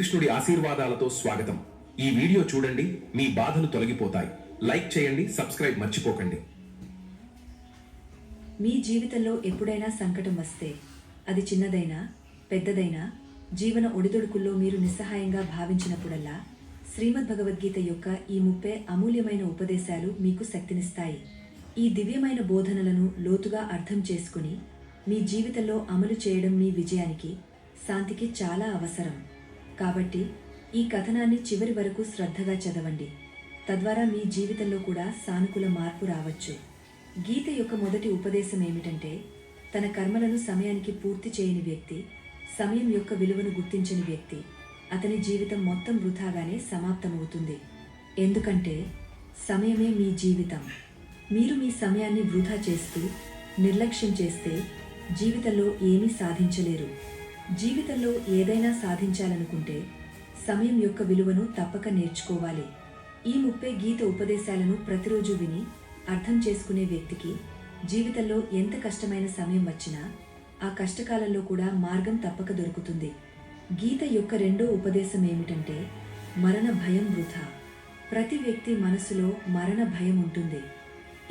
కృష్ణుడి ఆశీర్వాదాలతో స్వాగతం. ఈ వీడియో చూడండి, మీ బాధలు తొలగిపోతాయి. లైక్ చేయండి, సబ్స్క్రైబ్ మర్చిపోకండి. మీ జీవితంలో ఎప్పుడైనా సంకటం వస్తే, అది చిన్నదైనా పెద్దదైనా, జీవన ఒడిదొడుకుల్లో మీరు నిస్సహాయంగా భావించినప్పుడల్లా శ్రీమద్ భగవద్గీత యొక్క ఈ 30 అమూల్యమైన ఉపదేశాలు మీకు శక్తినిస్తాయి. ఈ దివ్యమైన బోధనలను లోతుగా అర్థం చేసుకుని మీ జీవితంలో అమలు చేయడం మీ విజయానికి, శాంతికి చాలా అవసరం. కాబట్టి ఈ కథనాన్ని చివరి వరకు శ్రద్ధగా చదవండి. తద్వారా మీ జీవితంలో కూడా సానుకూల మార్పు రావచ్చు. గీత యొక్క మొదటి ఉపదేశం ఏమిటంటే, తన కర్మలను సమయానికి పూర్తి చేయని వ్యక్తి, సమయం యొక్క విలువను గుర్తించని వ్యక్తి, అతని జీవితం మొత్తం వృథాగానే సమాప్తమవుతుంది. ఎందుకంటే సమయమే మీ జీవితం. మీరు మీ సమయాన్ని వృధా చేస్తూ నిర్లక్ష్యం చేస్తే జీవితంలో ఏమీ సాధించలేరు. జీవితంలో ఏదైనా సాధించాలనుకుంటే సమయం యొక్క విలువను తప్పక నేర్చుకోవాలి. ఈ 30 గీత ఉపదేశాలను ప్రతిరోజు విని అర్థం చేసుకునే వ్యక్తికి జీవితంలో ఎంత కష్టమైన సమయం వచ్చినా ఆ కష్టకాలంలో కూడా మార్గం తప్పక దొరుకుతుంది. గీత యొక్క రెండో ఉపదేశం ఏమిటంటే, మరణ భయం వృథా. ప్రతి వ్యక్తి మనసులో మరణ భయం ఉంటుంది.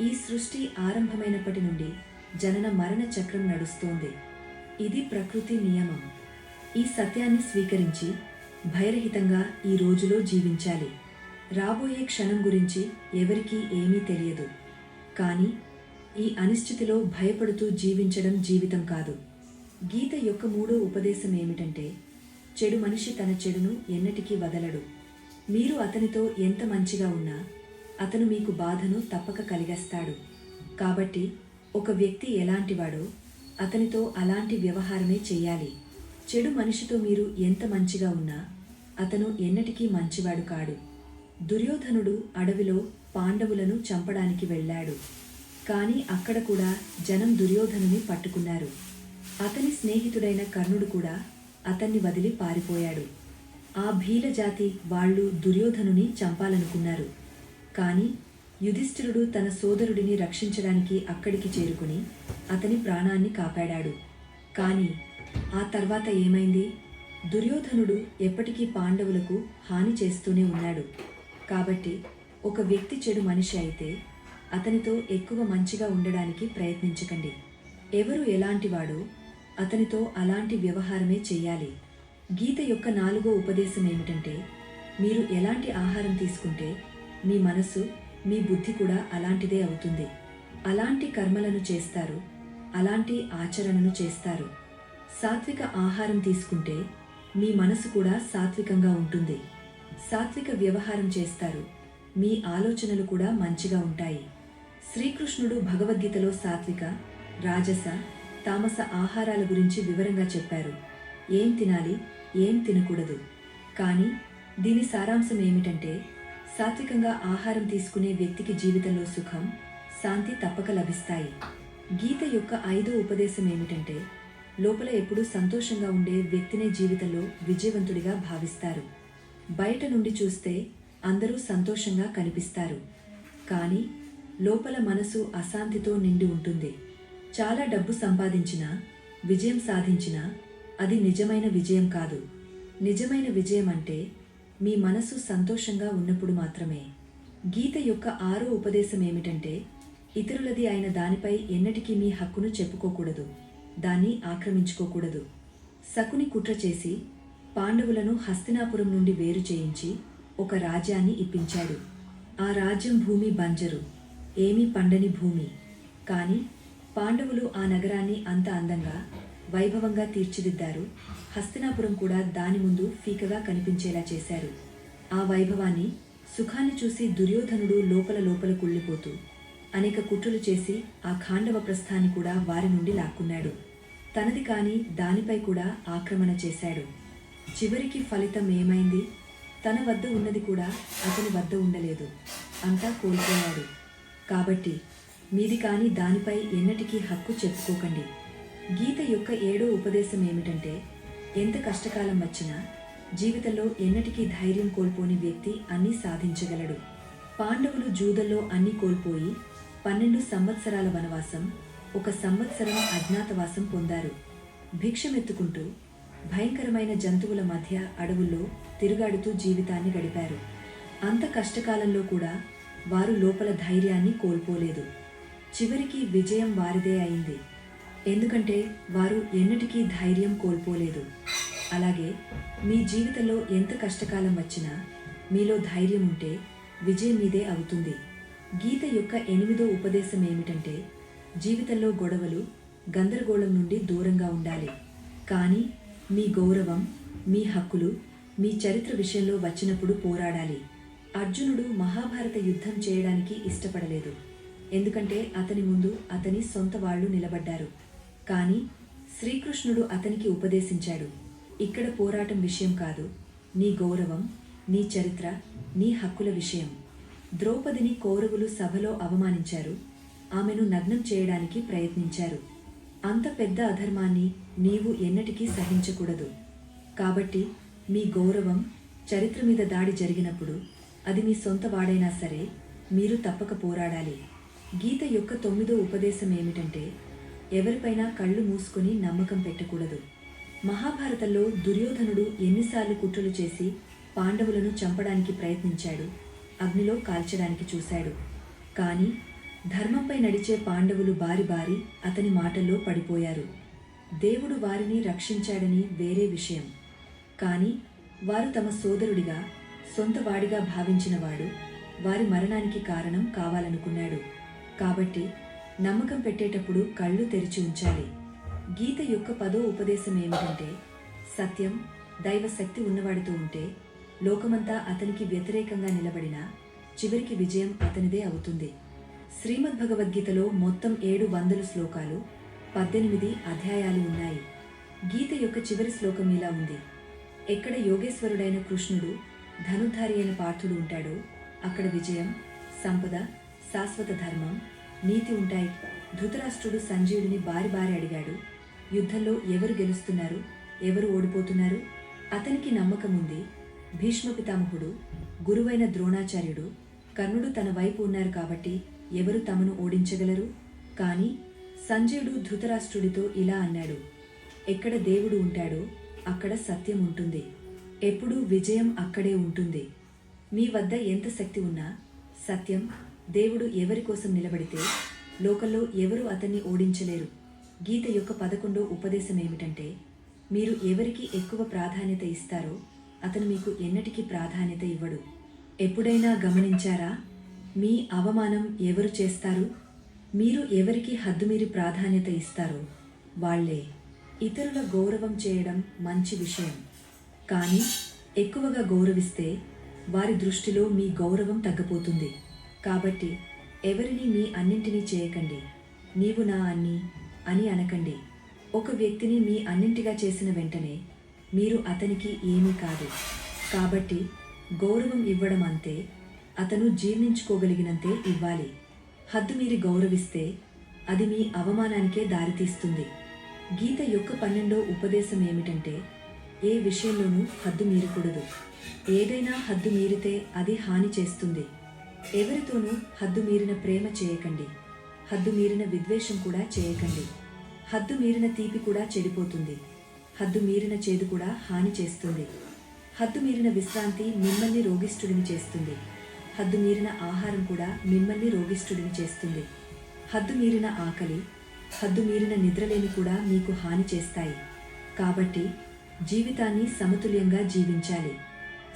ఈ సృష్టి ఆరంభమైనప్పటి నుండి జనన మరణ చక్రం నడుస్తోంది. ఇది ప్రకృతి నియమం. ఈ సత్యాన్ని స్వీకరించి భయరహితంగా ఈ రోజులో జీవించాలి. రాబోయే క్షణం గురించి ఎవరికీ ఏమీ తెలియదు. కానీ ఈ అనిశ్చితిలో భయపడుతూ జీవించడం జీవితం కాదు. గీత యొక్క మూడో ఉపదేశం ఏమిటంటే, చెడు మనిషి తన చెడును ఎన్నటికీ వదలడు. మీరు అతనితో ఎంత మంచిగా ఉన్నా అతను మీకు బాధను తప్పక కలిగేస్తాడు. కాబట్టి ఒక వ్యక్తి ఎలాంటివాడో అతనితో అలాంటి వ్యవహారమే చెయ్యాలి. చెడు మనిషితో మీరు ఎంత మంచిగా ఉన్నా అతను ఎన్నటికీ మంచివాడు కాడు. దుర్యోధనుడు అడవిలో పాండవులను చంపడానికి వెళ్ళాడు. కానీ అక్కడ కూడా జనం దుర్యోధనుని పట్టుకున్నారు. అతని స్నేహితుడైన కర్ణుడు కూడా అతన్ని వదిలి పారిపోయాడు. ఆ భీల జాతి వాళ్ళు దుర్యోధనుని చంపాలనుకున్నారు. కానీ యుధిష్ఠిరుడు తన సోదరుడిని రక్షించడానికి అక్కడికి చేరుకుని అతని ప్రాణాన్ని కాపాడాడు. కానీ ఆ తర్వాత ఏమైంది? దుర్యోధనుడు ఎప్పటికీ పాండవులకు హాని చేస్తూనే ఉన్నాడు. కాబట్టి ఒక వ్యక్తి చెడు మనిషి అయితే అతనితో ఎక్కువ మంచిగా ఉండడానికి ప్రయత్నించకండి. ఎవరు ఎలాంటివాడో అతనితో అలాంటి వ్యవహారమే చెయ్యాలి. గీత యొక్క నాలుగో ఉపదేశం ఏమిటంటే, మీరు ఎలాంటి ఆహారం తీసుకుంటే మీ మనసు, మీ బుద్ధి కూడా అలాంటిదే అవుతుంది. అలాంటి కర్మలను చేస్తారు, అలాంటి ఆచరణను చేస్తారు. సాత్విక ఆహారం తీసుకుంటే మీ మనసు కూడా సాత్వికంగా ఉంటుంది. సాత్విక వ్యవహారం చేస్తారు, మీ ఆలోచనలు కూడా మంచిగా ఉంటాయి. శ్రీకృష్ణుడు భగవద్గీతలో సాత్విక, రాజస, తామస ఆహారాల గురించి వివరంగా చెప్పారు. ఏం తినాలి, ఏం తినకూడదు. కానీ దీని సారాంశం ఏమిటంటే, సాత్వికంగా ఆహారం తీసుకునే వ్యక్తికి జీవితంలో సుఖం, శాంతి తప్పక లభిస్తాయి. గీత యొక్క ఐదో ఉపదేశం ఏమిటంటే, లోపల ఎప్పుడూ సంతోషంగా ఉండే వ్యక్తినే జీవితంలో విజయవంతుడిగా భావిస్తారు. బయట నుండి చూస్తే అందరూ సంతోషంగా కనిపిస్తారు. కానీ లోపల మనసు అశాంతితో నిండి ఉంటుంది. చాలా డబ్బు సంపాదించినా, విజయం సాధించినా అది నిజమైన విజయం కాదు. నిజమైన విజయం అంటే మీ మనసు సంతోషంగా ఉన్నప్పుడు మాత్రమే. గీత యొక్క ఆరో ఉపదేశం ఏమిటంటే, ఇతరులది అయిన దానిపై ఎన్నటికీ మీ హక్కును చెప్పుకోకూడదు, దాన్ని ఆక్రమించుకోకూడదు. శకుని కుట్ర చేసి పాండవులను హస్తినాపురం నుండి వేరు చేయించి ఒక రాజ్యాన్ని ఇప్పించాడు. ఆ రాజ్యం భూమి బంజరు, ఏమీ పండని భూమి. కానీ పాండవులు ఆ నగరాన్ని అంత అందంగా, వైభవంగా తీర్చిదిద్దారు. హస్తినాపురం కూడా దాని ముందు ఫీకగా కనిపించేలా చేశారు. ఆ వైభవాన్ని, సుఖాన్ని చూసి దుర్యోధనుడు లోపల కుళ్ళిపోతూ అనేక కుట్రలు చేసి ఆ ఖాండవ ప్రస్థాన్ని కూడా వారి నుండి లాక్కున్నాడు. తనది కాని దానిపై కూడా ఆక్రమణ చేశాడు. చివరికి ఫలితం ఏమైంది? తన వద్ద ఉన్నది కూడా అతని వద్ద ఉండలేదు, అంతా కోల్పోయాడు. కాబట్టి మీది కాని దానిపై ఎన్నటికీ హక్కు చెప్పుకోకండి. గీత యొక్క ఏడో ఉపదేశం ఏమిటంటే, ఎంత కష్టకాలం వచ్చినా జీవితంలో ఎన్నటికీ ధైర్యం కోల్పోని వ్యక్తి అన్నీ సాధించగలడు. పాండవులు జూదంలో అన్నీ కోల్పోయి 12 సంవత్సరాల వనవాసం, 1 సంవత్సరం అజ్ఞాతవాసం పొందారు. భిక్షమెత్తుకుంటూ భయంకరమైన జంతువుల మధ్య అడవుల్లో తిరుగాడుతూ జీవితాన్ని గడిపారు. అంత కష్టకాలంలో కూడా వారు లోపల ధైర్యాన్ని కోల్పోలేదు. చివరికి విజయం వారిదే అయింది. ఎందుకంటే వారు ఎన్నటికీ ధైర్యం కోల్పోలేదు. అలాగే మీ జీవితంలో ఎంత కష్టకాలం వచ్చినా మీలో ధైర్యం ఉంటే విజయం మీదే అవుతుంది. గీత యొక్క 8వ ఉపదేశం ఏమిటంటే, జీవితంలో గొడవలు, గందరగోళం నుండి దూరంగా ఉండాలి. కానీ మీ గౌరవం, మీ హక్కులు, మీ చరిత్ర విషయంలో వచ్చినప్పుడు పోరాడాలి. అర్జునుడు మహాభారత యుద్ధం చేయడానికి ఇష్టపడలేదు. ఎందుకంటే అతని ముందు అతని సొంత వాళ్ళు నిలబడ్డారు. కానీ శ్రీకృష్ణుడు అతనికి ఉపదేశించాడు, ఇక్కడ పోరాటం విషయం కాదు, నీ గౌరవం, నీ చరిత్ర, నీ హక్కుల విషయం. ద్రౌపదిని కౌరవులు సభలో అవమానించారు. ఆమెను నగ్నం చేయడానికి ప్రయత్నించారు. అంత పెద్ద అధర్మాన్ని నీవు ఎన్నటికీ సహించకూడదు. కాబట్టి మీ గౌరవం, చరిత్ర మీద దాడి జరిగినప్పుడు అది మీ సొంత వాడైనా సరే మీరు తప్పక పోరాడాలి. గీత యొక్క 9వ ఉపదేశం ఏమిటంటే, ఎవరిపైనా కళ్ళు మూసుకొని నమ్మకం పెట్టకూడదు. మహాభారతంలో దుర్యోధనుడు ఎన్నిసార్లు కుట్రలు చేసి పాండవులను చంపడానికి ప్రయత్నించాడు, అగ్నిలో కాల్చడానికి చూశాడు. కానీ ధర్మంపై నడిచే పాండవులు బారి బారి అతని మాటల్లో పడిపోయారు. దేవుడు వారిని రక్షించాడని వేరే విషయం. కానీ వారు తమ సోదరుడిగా, సొంతవాడిగా భావించినవాడు వారి మరణానికి కారణం కావాలనుకున్నాడు. కాబట్టి నమ్మకం పెట్టేటప్పుడు కళ్ళు తెరిచి ఉంచాలి. గీత యొక్క 10వ ఉపదేశం ఏమిటంటే, సత్యం, దైవశక్తి ఉన్నవాడితో ఉంటే లోకమంతా అతనికి వ్యతిరేకంగా నిలబడినా చివరికి విజయం అతనిదే అవుతుంది. శ్రీమద్భగవద్గీతలో మొత్తం 700 శ్లోకాలు, 18 అధ్యాయాలు ఉన్నాయి. గీత యొక్క చివరి శ్లోకం ఇలా ఉంది: ఎక్కడ యోగేశ్వరుడైన కృష్ణుడు, ధనుర్ధారి అయిన పార్థుడు ఉంటాడో అక్కడ విజయం, సంపద, శాశ్వత ధర్మం, నీతి ఉంటాయి. ధృతరాష్ట్రుడు సంజీవుడిని బారి బారి అడిగాడు, యుద్ధంలో ఎవరు గెలుస్తున్నారు, ఎవరు ఓడిపోతున్నారు? అతనికి నమ్మకం ఉంది. భీష్మ పితామహుడు, గురువైన ద్రోణాచార్యుడు, కర్ణుడు తన వైపు ఉన్నారు కాబట్టి ఎవరు తమను ఓడించగలరు? కానీ సంజయుడు ధృతరాష్ట్రుడితో ఇలా అన్నాడు, ఎక్కడ దేవుడు ఉంటాడో అక్కడ సత్యం ఉంటుంది. ఎప్పుడూ విజయం అక్కడే ఉంటుంది. మీ వద్ద ఎంత శక్తి ఉన్నా సత్యం, దేవుడు ఎవరి కోసం నిలబడితే లోకంలో ఎవరు అతన్ని ఓడించలేరు. గీత యొక్క 11వ ఉపదేశం ఏమిటంటే, మీరు ఎవరికి ఎక్కువ ప్రాధాన్యత ఇస్తారో అతను మీకు ఎన్నటికీ ప్రాధాన్యత ఇవ్వడు. ఎప్పుడైనా గమనించారా? మీ అవమానం ఎవరు చేస్తారు? మీరు ఎవరికి హద్దుమీరి ప్రాధాన్యత ఇస్తారో వాళ్లే. ఇతరుల గౌరవం చేయడం మంచి విషయం. కానీ ఎక్కువగా గౌరవిస్తే వారి దృష్టిలో మీ గౌరవం తగ్గిపోతుంది. కాబట్టి ఎవరిని మీ అన్నింటినీ చేయకండి. నీవు నా అన్ని అని అనకండి. ఒక వ్యక్తిని మీ అన్నింటిగా చేసిన వెంటనే మీరు అతనికి ఏమీ కాదు. కాబట్టి గౌరవం ఇవ్వడం అంతే, అతను జీర్ణించుకోగలిగినంతే ఇవ్వాలి. హద్దు మీరి గౌరవిస్తే అది మీ అవమానానికే దారితీస్తుంది. గీత యొక్క 12వ ఉపదేశం ఏమిటంటే, ఏ విషయంలోనూ హద్దు మీరకూడదు. ఏదైనా హద్దు మీరితే అది హాని చేస్తుంది. ఎవరితోనూ హద్దు మీరిన ప్రేమ చేయకండి. హద్దు మీరిన విద్వేషం కూడా చేయకండి. హద్దు మీరిన తీపి కూడా చెడిపోతుంది. హద్దు మీరిన చేదు కూడా హాని చేస్తుంది. హద్దు మీరిన విశ్రాంతి మిమ్మల్ని రోగిష్ఠుడిని చేస్తుంది. హద్దు మీరిన ఆహారం కూడా మిమ్మల్ని రోగిష్ఠుడిని చేస్తుంది. హద్దు మీరిన ఆకలి, హద్దు మీరిన నిద్రలేమి కూడా మీకు హాని చేస్తాయి. కాబట్టి జీవితాన్ని సమతుల్యంగా జీవించాలి.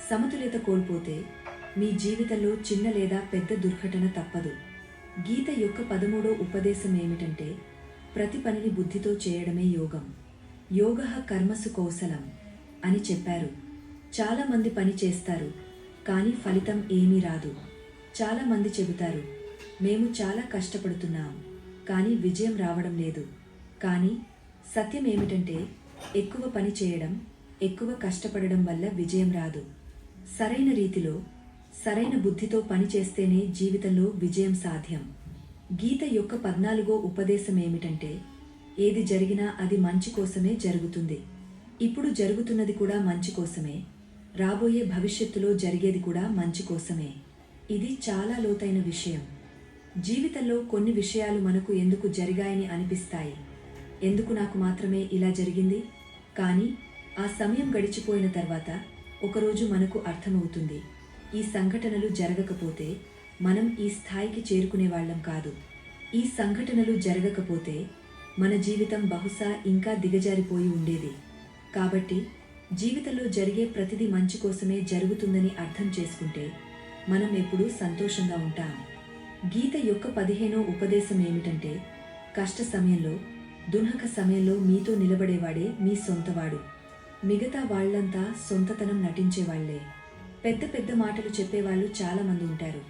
సమతుల్యత కోల్పోతే మీ జీవితంలో చిన్న లేదా పెద్ద దుర్ఘటన తప్పదు. గీత యొక్క 13వ ఉపదేశం ఏమిటంటే, ప్రతి పనిని బుద్ధితో చేయడమే యోగం. యోగః కర్మసు కౌశలం అని చెప్పారు. చాలామంది పని చేస్తారు, కానీ ఫలితం ఏమీ రాదు. చాలామంది చెబుతారు, మేము చాలా కష్టపడుతున్నాం, కానీ విజయం రావడం లేదు. కానీ సత్యం ఏమిటంటే, ఎక్కువ పని చేయడం, ఎక్కువ కష్టపడడం వల్ల విజయం రాదు. సరైన రీతిలో, సరైన బుద్ధితో పని చేస్తేనే జీవితంలో విజయం సాధ్యం. గీత యొక్క 14వ ఉపదేశం ఏమిటంటే, ఏది జరిగినా అది మంచి కోసమే జరుగుతుంది. ఇప్పుడు జరుగుతున్నది కూడా మంచి కోసమే, రాబోయే భవిష్యత్తులో జరిగేది కూడా మంచి కోసమే. ఇది చాలా లోతైన విషయం. జీవితంలో కొన్ని విషయాలు మనకు ఎందుకు జరిగాయని అనిపిస్తాయి. ఎందుకు నాకు మాత్రమే ఇలా జరిగింది? కానీ ఆ సమయం గడిచిపోయిన తర్వాత ఒకరోజు మనకు అర్థమవుతుంది, ఈ సంఘటనలు జరగకపోతే మనం ఈ స్థాయికి చేరుకునేవాళ్ళం కాదు. ఈ సంఘటనలు జరగకపోతే మన జీవితం బహుశా ఇంకా దిగజారిపోయి ఉండేది. కాబట్టి జీవితంలో జరిగే ప్రతిదీ మంచి కోసమే జరుగుతుందని అర్థం చేసుకుంటే మనం ఎప్పుడూ సంతోషంగా ఉంటాం. గీత యొక్క 15వ ఉపదేశం ఏమిటంటే, కష్ట సమయంలో, దున్హక సమయంలో మీతో నిలబడేవాడే మీ సొంతవాడు. మిగతా వాళ్ళంతా సొంతతనం నటించేవాళ్లే. పెద్ద పెద్ద మాటలు చెప్పేవాళ్ళు చాలామంది ఉంటారు.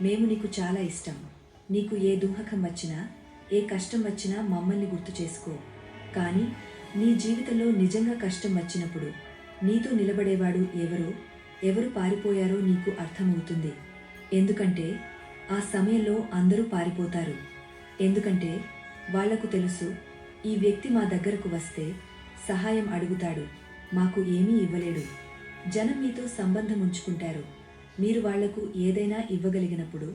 మేము నీకు చాలా ఇష్టం, నీకు ఏ దుఃఖం వచ్చినా ఏ కష్టం వచ్చినా మమ్మల్ని గుర్తు చేసుకో. కానీ నీ జీవితంలో నిజంగా కష్టం వచ్చినప్పుడు నీతో నిలబడేవాడు ఎవరు పారిపోయారో నీకు అర్థమవుతుంది. ఎందుకంటే ఆ సమయంలో అందరూ పారిపోతారు. ఎందుకంటే వాళ్లకు తెలుసు, ఈ వ్యక్తి మా దగ్గరకు వస్తే సహాయం అడుగుతాడు, మాకు ఏమీ ఇవ్వలేడు. జనం మీతో సంబంధం ఉంచుకుంటారు మీరు వాళ్లకు ఏదైనా ఇవ్వగలిగినప్పుడు,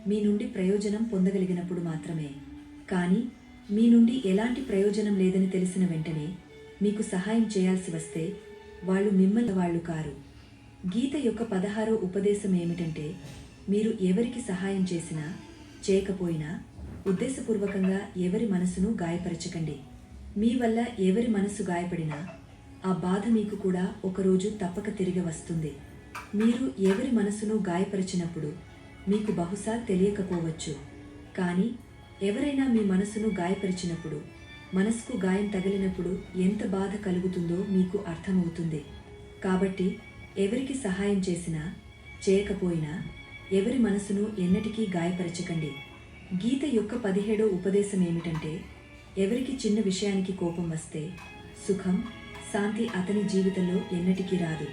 మీ నుండి ప్రయోజనం పొందగలిగినప్పుడు మాత్రమే. కానీ మీ నుండి ఎలాంటి ప్రయోజనం లేదని తెలిసిన వెంటనే మీకు సహాయం చేయాల్సి వస్తే వాళ్ళు మిమ్మల్ని వాళ్ళు కారు. గీత యొక్క 16వ ఉపదేశం ఏమిటంటే, మీరు ఎవరికి సహాయం చేసినా చేయకపోయినా ఉద్దేశపూర్వకంగా ఎవరి మనసును గాయపరచకండి. మీ వల్ల ఎవరి మనసు గాయపడినా ఆ బాధ మీకు కూడా ఒకరోజు తప్పక తిరిగి వస్తుంది. మీరు ఎవరి మనసును గాయపరిచినప్పుడు మీకు బహుశా తెలియకపోవచ్చు, కానీ ఎవరైనా మీ మనసును గాయపరిచినప్పుడు, మనసుకు గాయం తగిలినప్పుడు ఎంత బాధ కలుగుతుందో మీకు అర్థమవుతుంది. కాబట్టి ఎవరికి సహాయం చేసినా చేయకపోయినా ఎవరి మనసును ఎన్నటికీ గాయపరచకండి. గీత యొక్క 17వ ఉపదేశం ఏమిటంటే, ఎవరికి చిన్న విషయానికి కోపం వస్తే సుఖం, శాంతి అతని జీవితంలో ఎన్నటికీ రాదు.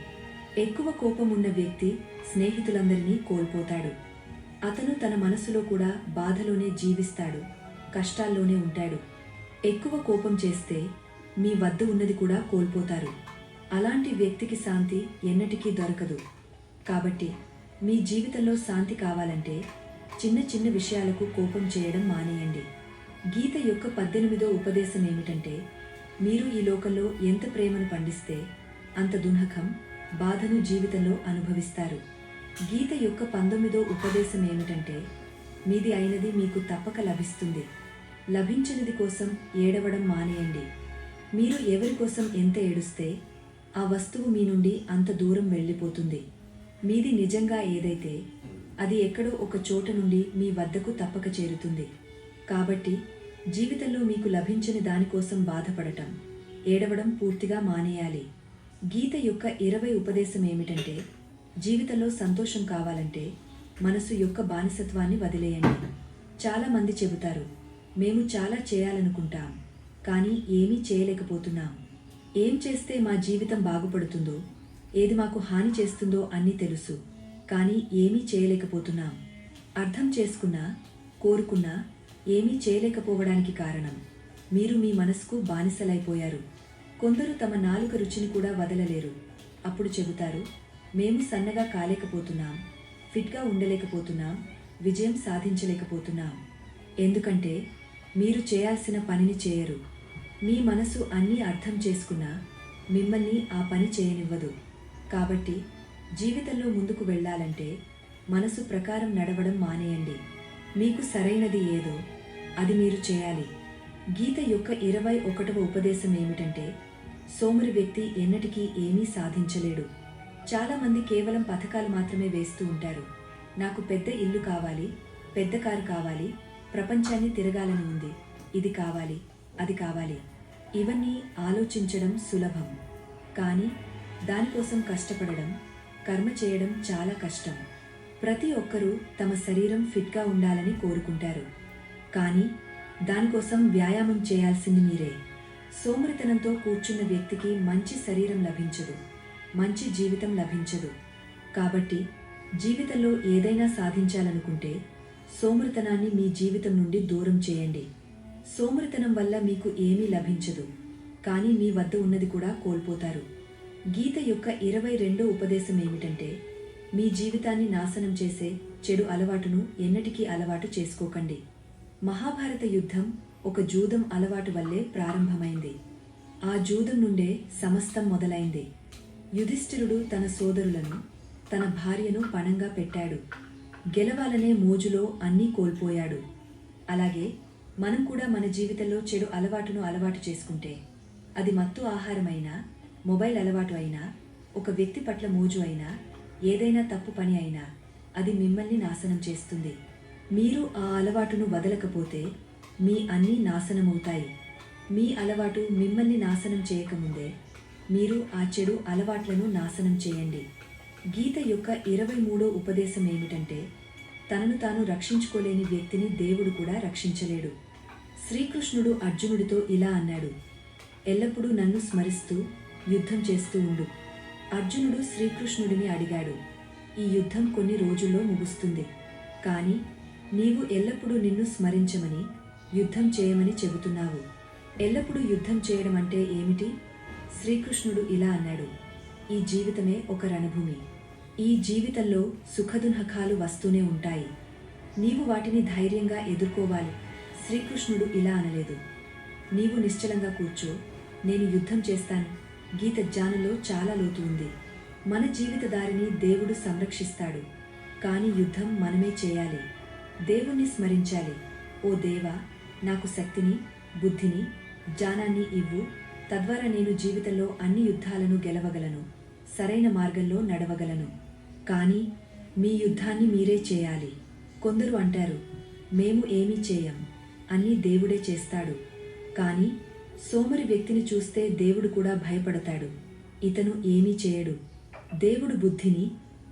ఎక్కువ కోపం ఉన్న వ్యక్తి స్నేహితులందరినీ కోల్పోతాడు. అతను తన మనసులో కూడా బాధలోనే జీవిస్తాడు, కష్టాల్లోనే ఉంటాడు. ఎక్కువ కోపం చేస్తే మీ వద్ద ఉన్నది కూడా కోల్పోతారు. అలాంటి వ్యక్తికి శాంతి ఎన్నటికీ దొరకదు. కాబట్టి మీ జీవితంలో శాంతి కావాలంటే చిన్న చిన్న విషయాలకు కోపం చేయడం మానేయండి. గీత యొక్క 18వ ఉపదేశం ఏమిటంటే, మీరు ఈ లోకంలో ఎంత ప్రేమను పండిస్తే అంత దుఃఖం, బాధను జీవితంలో అనుభవిస్తారు. గీత యొక్క 19వ ఉపదేశం ఏమిటంటే, మీది అయినది మీకు తప్పక లభిస్తుంది. లభించనిది కోసం ఏడవడం మానేయండి. మీరు ఎవరి కోసం ఎంత ఏడుస్తే ఆ వస్తువు మీ నుండి అంత దూరం వెళ్ళిపోతుంది. మీది నిజంగా ఏదైతే అది ఎక్కడో ఒక చోట నుండి మీ వద్దకు తప్పక చేరుతుంది. కాబట్టి జీవితంలో మీకు లభించని దానికోసం బాధపడటం, ఏడవడం పూర్తిగా మానేయాలి. గీత యొక్క 20వ ఉపదేశం ఏమిటంటే, జీవితంలో సంతోషం కావాలంటే మనసు యొక్క బానిసత్వాన్ని వదిలేయండి. చాలామంది చెబుతారు, మేము చాలా చేయాలనుకుంటాం కానీ ఏమీ చేయలేకపోతున్నాం. ఏం చేస్తే మా జీవితం బాగుపడుతుందో, ఏది మాకు హాని చేస్తుందో అన్నీ తెలుసు, కానీ ఏమీ చేయలేకపోతున్నాం. అర్థం చేసుకున్నా కోరుకున్నా ఏమీ చేయలేకపోవడానికి కారణం మీరు మీ మనసుకు బానిసలైపోయారు. కొందరు తమ నాలుక రుచిని కూడా వదలలేరు. అప్పుడు చెబుతారు, మేము సన్నగా కాలేకపోతున్నాం, ఫిట్గా ఉండలేకపోతున్నాం, విజయం సాధించలేకపోతున్నాం. ఎందుకంటే మీరు చేయాల్సిన పనిని చేయరు. మీ మనసు అన్నీ అర్థం చేసుకున్నా మిమ్మల్ని ఆ పని చేయనివ్వదు. కాబట్టి జీవితంలో ముందుకు వెళ్ళాలంటే మనసు ప్రకారం నడవడం మానేయండి. మీకు సరైనది ఏదో అది మీరు చేయాలి. గీత యొక్క 21వ ఉపదేశం ఏమిటంటే, సోమరి వ్యక్తి ఎన్నటికీ ఏమీ సాధించలేడు. చాలామంది కేవలం పథకాలు మాత్రమే వేస్తూ ఉంటారు. నాకు పెద్ద ఇల్లు కావాలి, పెద్ద కారు కావాలి, ప్రపంచాన్ని తిరగాలని ఉంది, ఇది కావాలి, అది కావాలి. ఇవన్నీ ఆలోచించడం సులభం, కానీ దానికోసం కష్టపడడం, కర్మ చేయడం చాలా కష్టం. ప్రతి ఒక్కరూ తమ శరీరం ఫిట్గా ఉండాలని కోరుకుంటారు, కానీ దానికోసం వ్యాయామం చేయాల్సింది మీరే. సోమరితనంతో కూర్చున్న వ్యక్తికి మంచి శరీరం లభించదు, మంచి జీవితం లభించదు. కాబట్టి జీవితంలో ఏదైనా సాధించాలనుకుంటే సోమరితనాన్ని మీ జీవితం నుండి దూరం చేయండి. సోమరితనం వల్ల మీకు ఏమీ లభించదు, కానీ మీ వద్ద ఉన్నది కూడా కోల్పోతారు. గీత యొక్క 22వ ఉపదేశం ఏమిటంటే, మీ జీవితాన్ని నాశనం చేసే చెడు అలవాటును ఎన్నటికీ అలవాటు చేసుకోకండి. మహాభారత యుద్ధం ఒక జూదం అలవాటు వల్లే ప్రారంభమైంది. ఆ జూదం నుండే సమస్తం మొదలైంది. యుధిష్ఠిరుడు తన సోదరులను, తన భార్యను పణంగా పెట్టాడు. గెలవాలనే మోజులో అన్నీ కోల్పోయాడు. అలాగే మనం కూడా మన జీవితంలో చెడు అలవాటును అలవాటు చేసుకుంటే, అది మత్తు ఆహారమైనా, మొబైల్ అలవాటు అయినా, ఒక వ్యక్తి పట్ల మోజు అయినా, ఏదైనా తప్పు పని అయినా, అది మిమ్మల్ని నాశనం చేస్తుంది. మీరు ఆ అలవాటును వదలకపోతే మీ అన్నీ నాశనమవుతాయి. మీ అలవాటు మిమ్మల్ని నాశనం చేయకముందే మీరు ఆ చెడు అలవాట్లను నాశనం చేయండి. గీత యొక్క 23వ ఉపదేశం ఏమిటంటే, తనను తాను రక్షించుకోలేని వ్యక్తిని దేవుడు కూడా రక్షించలేడు. శ్రీకృష్ణుడు అర్జునుడితో ఇలా అన్నాడు, ఎల్లప్పుడూ నన్ను స్మరిస్తూ యుద్ధం చేస్తూ ఉండు. అర్జునుడు శ్రీకృష్ణుడిని అడిగాడు, ఈ యుద్ధం కొన్ని రోజుల్లో ముగుస్తుంది, కానీ నీవు ఎల్లప్పుడూ నిన్ను స్మరించమని, యుద్ధం చేయమని చెబుతున్నావు. ఎల్లప్పుడూ యుద్ధం చేయడం అంటే ఏమిటి? శ్రీకృష్ణుడు ఇలా అన్నాడు, ఈ జీవితమే ఒక రణభూమి. ఈ జీవితంలో సుఖదుఃఖాలు వస్తూనే ఉంటాయి. నీవు వాటిని ధైర్యంగా ఎదుర్కోవాలి. శ్రీకృష్ణుడు ఇలా అనలేదు, నీవు నిశ్చలంగా కూర్చో, నేను యుద్ధం చేస్తాను. గీత జ్ఞానంలో చాలా లోతు ఉంది. మన జీవిత దారిని దేవుడు సంరక్షిస్తాడు, కానీ యుద్ధం మనమే చేయాలి. దేవుణ్ణి స్మరించాలి. ఓ దేవా, నాకు శక్తిని, బుద్ధిని, జ్ఞానాన్ని ఇవ్వు, తద్వారా నేను జీవితంలో అన్ని యుద్ధాలను గెలవగలను, సరైన మార్గంలో నడవగలను. కానీ మీ యుద్ధాన్ని మీరే చేయాలి. కొందరు అంటారు, మేము ఏమీ చేయం, అన్నీ దేవుడే చేస్తాడు. కానీ సోమరి వ్యక్తిని చూస్తే దేవుడు కూడా భయపడతాడు. ఇతను ఏమీ చేయడు. దేవుడు బుద్ధిని,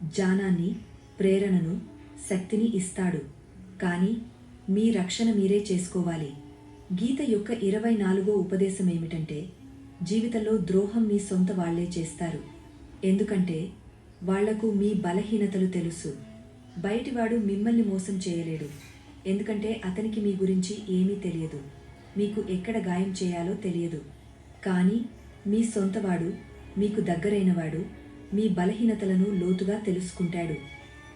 జ్ఞానాన్ని, ప్రేరణను, శక్తిని ఇస్తాడు. కానీ మీ రక్షణ మీరే చేసుకోవాలి. గీత యొక్క 24వ ఉపదేశం ఏమిటంటే, జీవితంలో ద్రోహం మీ సొంత వాళ్లే చేస్తారు. ఎందుకంటే వాళ్లకు మీ బలహీనతలు తెలుసు. బయటివాడు మిమ్మల్ని మోసం చేయలేడు, ఎందుకంటే అతనికి మీ గురించి ఏమీ తెలియదు. మీకు ఎక్కడ గాయం చేయాలో తెలియదు. కానీ మీ సొంతవాడు, మీకు దగ్గరైనవాడు మీ బలహీనతలను లోతుగా తెలుసుకుంటాడు.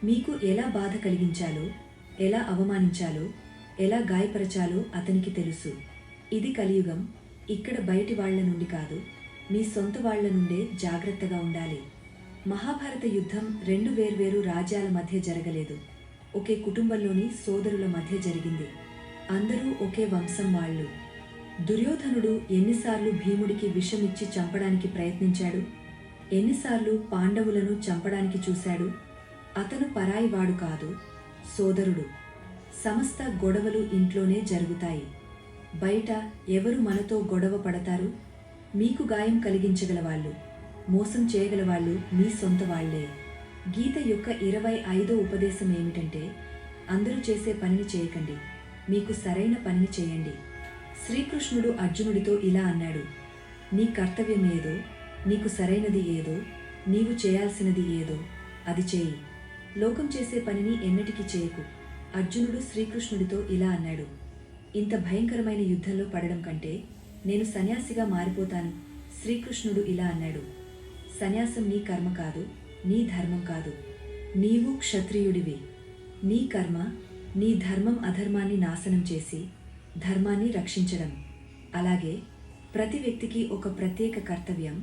మీకు ఎలా బాధ కలిగించాలో, ఎలా అవమానించాలో, ఎలా గాయపరచాలో అతనికి తెలుసు. ఇది కలియుగం. ఇక్కడ బయటి వాళ్ల నుండి కాదు, మీ సొంత వాళ్ల నుండే జాగ్రత్తగా ఉండాలి. మహాభారత యుద్ధం 2 వేర్వేరు రాజ్యాల మధ్య జరగలేదు. ఒకే కుటుంబంలోని సోదరుల మధ్య జరిగింది. అందరూ ఒకే వంశం వాళ్ళు. దుర్యోధనుడు ఎన్నిసార్లు భీముడికి విషమిచ్చి చంపడానికి ప్రయత్నించాడు? ఎన్నిసార్లు పాండవులను చంపడానికి చూశాడు? అతను పరాయివాడు కాదు, సోదరుడు. సమస్త గొడవలు ఇంట్లోనే జరుగుతాయి. బయట ఎవరు మనతో గొడవ పడతారు? మీకు గాయం కలిగించగలవాళ్ళు, మోసం చేయగలవాళ్ళు మీ సొంత వాళ్లే. గీత యొక్క 25వ ఉపదేశం ఏమిటంటే, అందరూ చేసే పనిని చేయకండి, మీకు సరైన పనిని చేయండి. శ్రీకృష్ణుడు అర్జునుడితో ఇలా అన్నాడు, నీ కర్తవ్యం ఏదో, నీకు సరైనది ఏదో, నీవు చేయాల్సినది ఏదో అది చేయి. లోకం చేసే పనిని ఎన్నటికీ చేయకు. అర్జునుడు శ్రీకృష్ణుడితో ఇలా అన్నాడు, ఇంత భయంకరమైన యుద్ధంలో పడడం కంటే నేను సన్యాసిగా మారిపోతాను. శ్రీకృష్ణుడు ఇలా అన్నాడు, సన్యాసం నీ కర్మ కాదు, నీ ధర్మం కాదు. నీవు క్షత్రియుడివి. నీ కర్మ నీ ధర్మం అధర్మాన్ని నాశనం చేసి ధర్మాన్ని రక్షించడం. అలాగే ప్రతి వ్యక్తికి ఒక ప్రత్యేక కర్తవ్యం,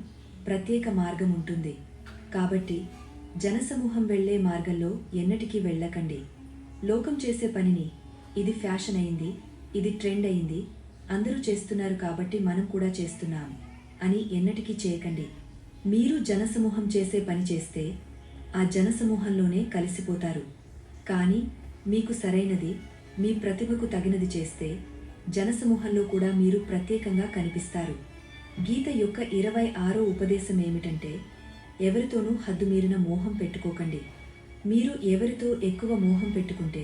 ప్రత్యేక మార్గం ఉంటుంది. కాబట్టి జనసమూహం వెళ్లే మార్గంలో ఎన్నటికీ వెళ్ళకండి. లోకం చేసే పనిని, ఇది ఫ్యాషన్ అయింది, ఇది ట్రెండ్ అయింది, అందరూ చేస్తున్నారు కాబట్టి మనం కూడా చేస్తున్నాం అని ఎన్నటికీ చేయకండి. మీరు జనసమూహం చేసే పని చేస్తే ఆ జనసమూహంలోనే కలిసిపోతారు. కానీ మీకు సరైనది, మీ ప్రతిభకు తగినది చేస్తే జనసమూహంలో కూడా మీరు ప్రత్యేకంగా కనిపిస్తారు. గీత యొక్క 26వ ఉపదేశం ఏమిటంటే, ఎవరితోనూ హద్దుమీరిన మోహం పెట్టుకోకండి. మీరు ఎవరితో ఎక్కువ మోహం పెట్టుకుంటే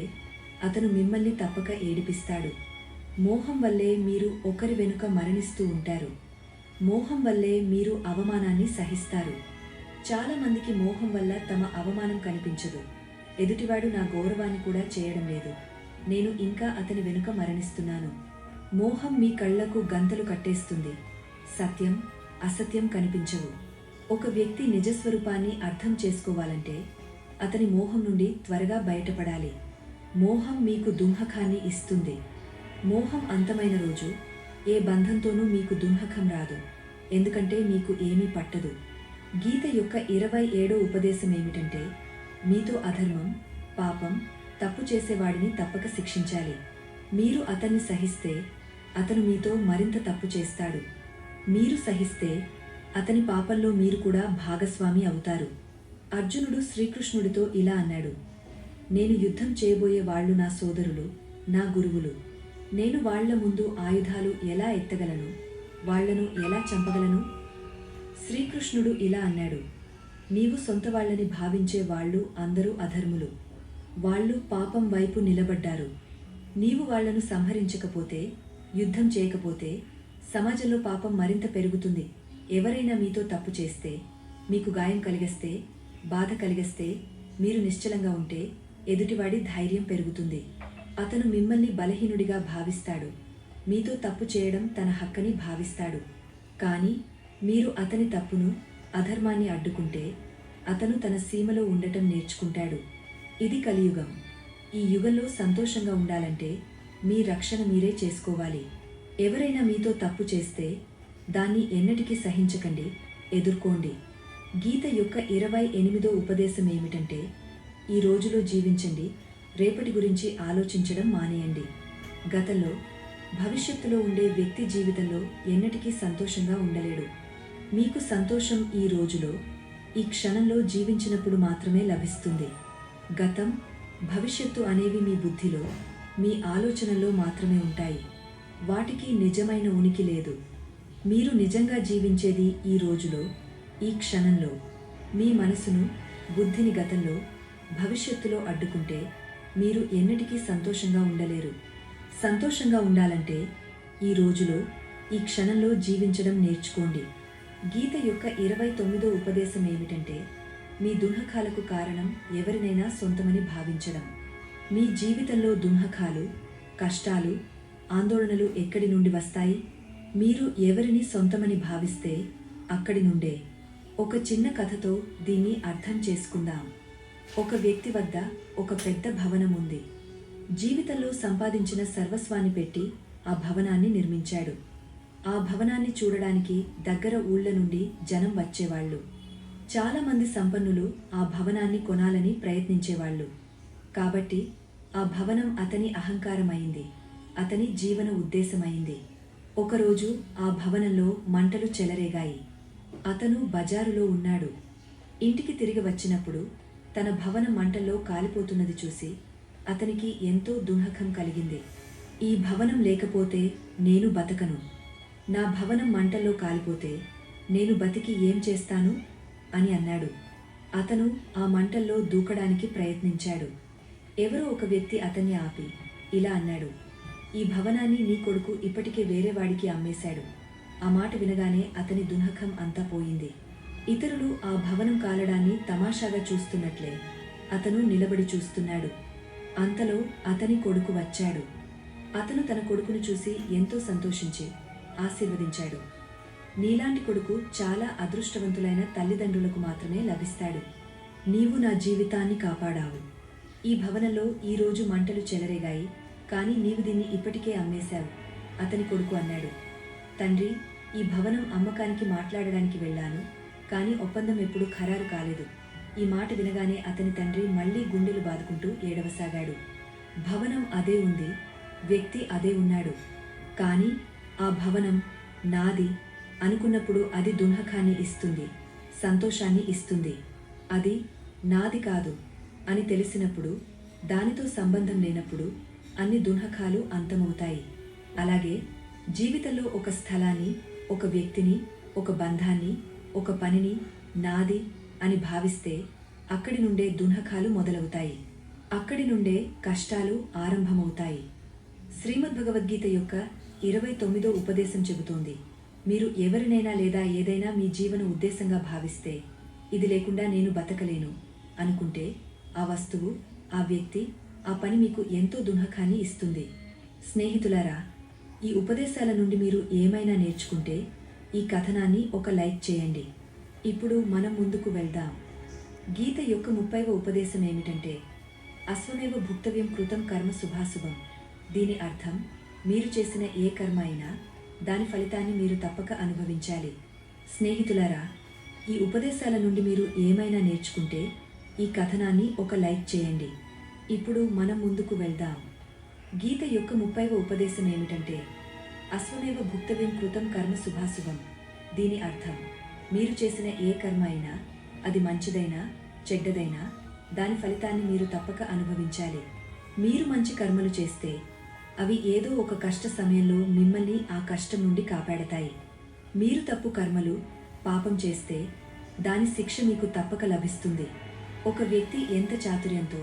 అతను మిమ్మల్ని తప్పక ఏడిపిస్తాడు. మోహం వల్లే మీరు ఒకరి వెనుక మరణిస్తూ ఉంటారు. మోహం వల్లే మీరు అవమానాన్ని సహిస్తారు. చాలా మందికి మోహం వల్ల తమ అవమానం కనిపించదు. ఎదుటివాడు నా గౌరవాన్ని కూడా చేయడం లేదు, నేను ఇంకా అతని వెనుక మరణిస్తున్నాను. మోహం మీ కళ్లకు గంతలు కట్టేస్తుంది. సత్యం, అసత్యం కనిపించవు. ఒక వ్యక్తి నిజస్వరూపాన్ని అర్థం చేసుకోవాలంటే అతని మోహం నుండి త్వరగా బయటపడాలి. మోహం మీకు దుంహకాన్ని ఇస్తుంది. మోహం అంతమైన రోజు ఏ బంధంతోనూ మీకు దుంహకం రాదు. ఎందుకంటే మీకు ఏమీ పట్టదు. గీత యొక్క 27వ ఉపదేశం ఏమిటంటే, మీతో అధర్మం, పాపం, తప్పు చేసేవాడిని తప్పక శిక్షించాలి. మీరు అతన్ని సహిస్తే అతను మీతో మరింత తప్పు చేస్తాడు. మీరు సహిస్తే అతని పాపంలో మీరు కూడా భాగస్వామి అవుతారు. అర్జునుడు శ్రీకృష్ణుడితో ఇలా అన్నాడు, నేను యుద్ధం చేయబోయే వాళ్ళు నా సోదరులు, నా గురువులు. నేను వాళ్ల ముందు ఆయుధాలు ఎలా ఎత్తగలను, వాళ్లను ఎలా చంపగలను? శ్రీకృష్ణుడు ఇలా అన్నాడు, నీవు సొంత వాళ్ళని భావించే వాళ్ళు అందరూ అధర్ములు. వాళ్ళు పాపం వైపు నిలబడ్డారు. నీవు వాళ్లను సంహరించకపోతే, యుద్ధం చేయకపోతే సమాజంలో పాపం మరింత పెరుగుతుంది. ఎవరైనా మీతో తప్పు చేస్తే, మీకు గాయం కలిగిస్తే, బాధ కలిగిస్తే మీరు నిశ్చలంగా ఉంటే ఎదుటివాడి ధైర్యం పెరుగుతుంది. అతను మిమ్మల్ని బలహీనుడిగా భావిస్తాడు. మీతో తప్పు చేయడం తన హక్కని భావిస్తాడు. కానీ మీరు అతని తప్పును, అధర్మాన్ని అడ్డుకుంటే అతను తన సీమలో ఉండటం నేర్చుకుంటాడు. ఇది కలియుగం. ఈ యుగంలో సంతోషంగా ఉండాలంటే మీ రక్షణ మీరే చేసుకోవాలి. ఎవరైనా మీతో తప్పు చేస్తే దాన్ని ఎన్నటికీ సహించకండి, ఎదుర్కోండి. గీత యొక్క 28వ ఉపదేశం ఏమిటంటే, ఈ రోజులో జీవించండి, రేపటి గురించి ఆలోచించడం మానేయండి. గతంలో, భవిష్యత్తులో ఉండే వ్యక్తి జీవితంలో ఎన్నటికీ సంతోషంగా ఉండలేడు. మీకు సంతోషం ఈ రోజులో, ఈ క్షణంలో జీవించినప్పుడు మాత్రమే లభిస్తుంది. గతం, భవిష్యత్తు అనేవి మీ బుద్ధిలో, మీ ఆలోచనలో మాత్రమే ఉంటాయి. వాటికి నిజమైన ఉనికి లేదు. మీరు నిజంగా జీవించేది ఈ రోజులో, ఈ క్షణంలో. మీ మనసును, బుద్ధిని గతంలో, భవిష్యత్తులో అడ్డుకుంటే మీరు ఎన్నటికీ సంతోషంగా ఉండలేరు. సంతోషంగా ఉండాలంటే ఈ రోజులో, ఈ క్షణంలో జీవించడం నేర్చుకోండి. గీత యొక్క 29వ ఉపదేశం ఏమిటంటే, మీ దుఃఖాలకు కారణం ఎవరినైనా సొంతమని భావించడం. మీ జీవితంలో దుఃఖాలు, కష్టాలు, ఆందోళనలు ఎక్కడి నుండి వస్తాయి? మీరు ఎవరిని సొంతమని భావిస్తే అక్కడి నుండే. ఒక చిన్న కథతో దీన్ని అర్థం చేసుకుందాం. ఒక వ్యక్తి వద్ద ఒక పెద్ద భవనం ఉంది. జీవితంలో సంపాదించిన సర్వస్వాన్ని పెట్టి ఆ భవనాన్ని నిర్మించాడు. ఆ భవనాన్ని చూడడానికి దగ్గర ఊళ్ళ నుండి జనం వచ్చేవాళ్ళు. చాలామంది సంపన్నులు ఆ భవనాన్ని కొనాలని ప్రయత్నించేవాళ్ళు. కాబట్టి ఆ భవనం అతని అహంకారమైంది, అతని జీవన ఉద్దేశమైంది. ఒకరోజు ఆ భవనంలో మంటలు చెలరేగాయి. అతను బజారులో ఉన్నాడు. ఇంటికి తిరిగి వచ్చినప్పుడు తన భవనం మంటల్లో కాలిపోతున్నది చూసి అతనికి ఎంతో దుఃఖం కలిగింది. ఈ భవనం లేకపోతే నేను బతకను. నా భవనం మంటల్లో కాలిపోతే నేను బతికి ఏం చేస్తాను అని అన్నాడు. అతను ఆ మంటల్లో దూకడానికి ప్రయత్నించాడు. ఎవరో ఒక వ్యక్తి అతన్ని ఆపి ఇలా అన్నాడు, ఈ భవనాన్ని నీ కొడుకు ఇప్పటికే వేరే వాడికి అమ్మేశాడు. ఆ మాట వినగానే అతని దుఃఖం అంతా పోయింది. ఇతరులు ఆ భవనం కాలడాన్ని తమాషాగా చూస్తున్నట్లే అతను నిలబడి చూస్తున్నాడు. అంతలో అతని కొడుకు వచ్చాడు. అతను తన కొడుకును చూసి ఎంతో సంతోషించి ఆశీర్వదించాడు. నీలాంటి కొడుకు చాలా అదృష్టవంతులైన తల్లిదండ్రులకు మాత్రమే లభిస్తాడు. నీవు నా జీవితాన్ని కాపాడావు. ఈ భవనంలో ఈరోజు మంటలు చెలరేగాయి, కానీ నీవు దీన్ని ఇప్పటికే అమ్మేశావు. అతని కొడుకు అన్నాడు, తండ్రి, ఈ భవనం అమ్మకానికి మాట్లాడడానికి వెళ్ళాను, కానీ ఒప్పందం ఎప్పుడూ ఖరారు కాలేదు. ఈ మాట వినగానే అతని తండ్రి మళ్లీ గుండెలు బాదుకుంటూ ఏడవసాగాడు. భవనం అదే ఉంది, వ్యక్తి అదే ఉన్నాడు. కానీ ఆ భవనం నాది అనుకున్నప్పుడు అది దుఃఖాన్ని ఇస్తుంది, సంతోషాన్ని ఇస్తుంది. అది నాది కాదు అని తెలిసినప్పుడు, దానితో సంబంధం లేనప్పుడు అన్ని దుఃఖాలు అంతమవుతాయి. అలాగే జీవితంలో ఒక స్థలాన్ని, ఒక వ్యక్తిని, ఒక బంధాన్ని, ఒక పనిని నాది అని భావిస్తే అక్కడి నుండే దుఃఖాలు మొదలవుతాయి. అక్కడి నుండే కష్టాలు ఆరంభమవుతాయి. శ్రీమద్భగవద్గీత యొక్క 29వ ఉపదేశం చెబుతోంది, మీరు ఎవరినైనా లేదా ఏదైనా మీ జీవన ఉద్దేశంగా భావిస్తే, ఇది లేకుండా నేను బతకలేను అనుకుంటే ఆ వస్తువు, ఆ వ్యక్తి, ఆ పని మీకు ఎంతో దుఃఖాన్ని ఇస్తుంది. స్నేహితులారా, ఈ ఉపదేశాల నుండి మీరు ఏమైనా నేర్చుకుంటే ఈ కథనాన్ని ఒక లైక్ చేయండి. ఇప్పుడు మనం ముందుకు వెళ్దాం. గీత యొక్క 30వ ఉపదేశం ఏమిటంటే, అశ్వమేవ భుక్తవ్యం కృతం కర్మ శుభాశుభం. దీని అర్థం, మీరు చేసిన ఏ కర్మ అయినా దాని ఫలితాన్ని మీరు తప్పక అనుభవించాలి. స్నేహితులారా, ఈ ఉపదేశాల నుండి మీరు ఏమైనా నేర్చుకుంటే ఈ కథనాన్ని ఒక లైక్ చేయండి. ఇప్పుడు మనం ముందుకు వెళ్దాం. గీత యొక్క 30వ ఉపదేశం ఏమిటంటే, అశ్వమేవ భుక్తవ్యం కృతం కర్మ శుభాశుభం. దీని అర్థం, మీరు చేసిన ఏ కర్మ అయినా, అది మంచిదైనా చెడ్డదైనా, దాని ఫలితాన్ని మీరు తప్పక అనుభవించాలి. మీరు మంచి కర్మలు చేస్తే అవి ఏదో ఒక కష్ట సమయంలో మిమ్మల్ని ఆ కష్టం నుండి కాపాడతాయి. మీరు తప్పు కర్మలు, పాపం చేస్తే దాని శిక్ష మీకు తప్పక లభిస్తుంది. ఒక వ్యక్తి ఎంత చాతుర్యంతో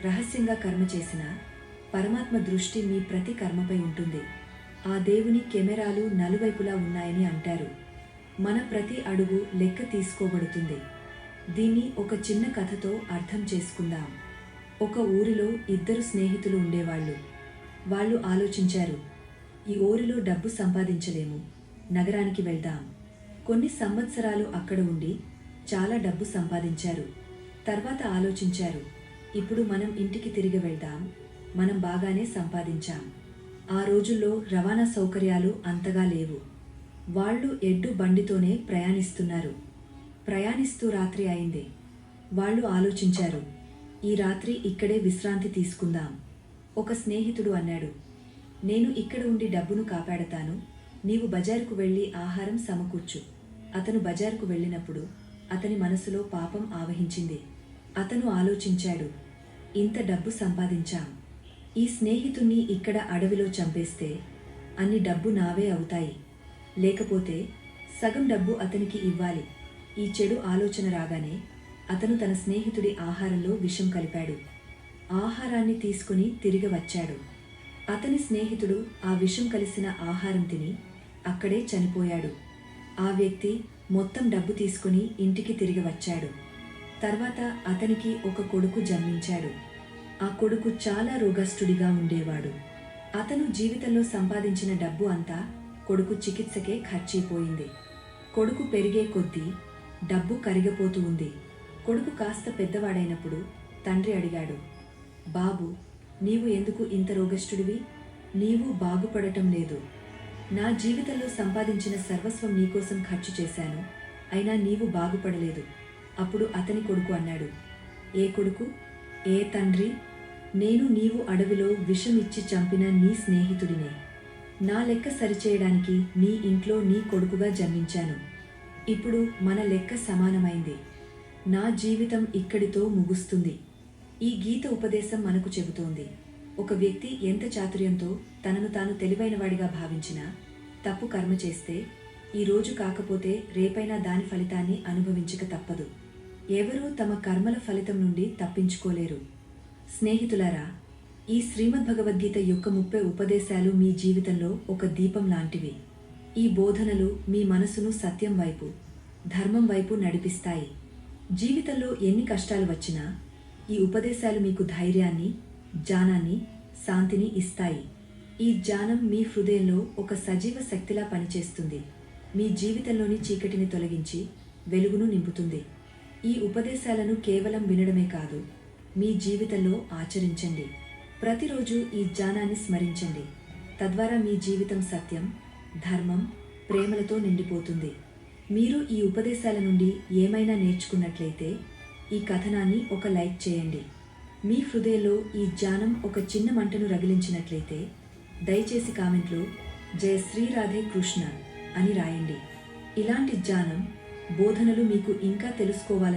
రహస్యంగా కర్మ చేసినా పరమాత్మ దృష్టి మీ ప్రతి కర్మపై ఉంటుంది. ఆ దేవుని కెమెరాలు నలువైపులా ఉన్నాయని అంటారు. మన ప్రతి అడుగు లెక్క తీసుకోబడుతుంది. దీన్ని ఒక చిన్న కథతో అర్థం చేసుకుందాం. ఒక ఊరిలో ఇద్దరు స్నేహితులు ఉండేవాళ్ళు. వాళ్ళు ఆలోచించారు, ఈ ఊరిలో డబ్బు సంపాదించలేము, నగరానికి వెళ్దాం. కొన్ని సంవత్సరాలు అక్కడ ఉండి చాలా డబ్బు సంపాదించారు. తర్వాత ఆలోచించారు, ఇప్పుడు మనం ఇంటికి తిరిగి వెళ్దాం, మనం బాగానే సంపాదించాం. ఆ రోజుల్లో రవాణా సౌకర్యాలు అంతగా లేవు. వాళ్ళు ఎడ్డు బండితోనే ప్రయాణిస్తున్నారు. ప్రయాణిస్తూ రాత్రి అయింది. వాళ్ళు ఆలోచించారు, ఈ రాత్రి ఇక్కడే విశ్రాంతి తీసుకుందాం. ఒక స్నేహితుడు అన్నాడు, నేను ఇక్కడ ఉండి డబ్బును కాపాడతాను, నీవు బజారుకు వెళ్ళి ఆహారం సమకూర్చు. అతను బజారుకు వెళ్ళినప్పుడు అతని మనసులో పాపం ఆవహించింది. అతను ఆలోచించాడు, ఇంత డబ్బు సంపాదించాం, ఈ స్నేహితుణ్ణి ఇక్కడ అడవిలో చంపేస్తే అన్ని డబ్బు నావే అవుతాయి. లేకపోతే సగం డబ్బు అతనికి ఇవ్వాలి. ఈ చెడు ఆలోచన రాగానే అతను తన స్నేహితుడి ఆహారంలో విషం కలిపాడు. ఆహారాన్ని తీసుకుని తిరిగి వచ్చాడు. అతని స్నేహితుడు ఆ విషం కలిసిన ఆహారం తిని అక్కడే చనిపోయాడు. ఆ వ్యక్తి మొత్తం డబ్బు తీసుకుని ఇంటికి తిరిగి వచ్చాడు. తర్వాత అతనికి ఒక కొడుకు జన్మించాడు. ఆ కొడుకు చాలా రోగస్తుడిగా ఉండేవాడు. అతను జీవితంలో సంపాదించిన డబ్బు అంతా కొడుకు చికిత్సకే ఖర్చయిపోయింది. కొడుకు పెరిగే కొద్దీ డబ్బు కరిగిపోతూ ఉంది. కొడుకు కాస్త పెద్దవాడైనప్పుడు తండ్రి అడిగాడు, బాబు, నీవు ఎందుకు ఇంత రోగస్తుడివి? నీవు బాగుపడటం లేదు. నా జీవితంలో సంపాదించిన సర్వస్వం నీకోసం ఖర్చు చేశాను, అయినా నీవు బాగుపడలేదు. అప్పుడు అతని కొడుకు అన్నాడు, ఏ కొడుకు, ఏ తండ్రి? నేను నీవు అడవిలో విషం ఇచ్చి చంపిన నీ స్నేహితుడినే. నా లెక్క సరిచేయడానికి నీ ఇంట్లో నీ కొడుకుగా జన్మించాను. ఇప్పుడు మన లెక్క సమానమైంది. నా జీవితం ఇక్కడితో ముగుస్తుంది. ఈ గీత ఉపదేశం మనకు చెబుతోంది, ఒక వ్యక్తి ఎంత చాతుర్యంతో తనను తాను తెలివైనవాడిగా భావించినా తప్పు కర్మ చేస్తే ఈ రోజు కాకపోతే రేపైనా దాని ఫలితాన్ని అనుభవించక తప్పదు. ఎవరూ తమ కర్మల ఫలితం నుండి తప్పించుకోలేరు. స్నేహితులారా, ఈ శ్రీమద్ భగవద్గీత యొక్క 30 ఉపదేశాలు మీ జీవితంలో ఒక దీపం లాంటివి. ఈ బోధనలు మీ మనసును సత్యం వైపు, ధర్మం వైపు నడిపిస్తాయి. జీవితంలో ఎన్ని కష్టాలు వచ్చినా ఈ ఉపదేశాలు మీకు ధైర్యాన్ని, జ్ఞానాన్ని, శాంతిని ఇస్తాయి. ఈ జ్ఞానం మీ హృదయంలో ఒక సజీవ శక్తిలా పనిచేస్తుంది. మీ జీవితంలోని చీకటిని తొలగించి వెలుగును నింపుతుంది. ఈ ఉపదేశాలను కేవలం వినడమే కాదు, మీ జీవితంలో ఆచరించండి. ప్రతిరోజు ఈ జ్ఞానాన్ని స్మరించండి. తద్వారా మీ జీవితం సత్యం, ధర్మం, ప్రేమలతో నిండిపోతుంది. మీరు ఈ ఉపదేశాల నుండి ఏమైనా నేర్చుకున్నట్లయితే ఈ కథనాన్ని ఒక లైక్ చేయండి. మీ హృదయంలో ఈ జ్ఞానం ఒక చిన్న మంటను రగిలించినట్లయితే దయచేసి కామెంట్లో జయ శ్రీ రాధే కృష్ణ అని రాయండి. ఇలాంటి జ్ఞానం, బోధనలు మీకు ఇంకా తెలుసుకోవాలని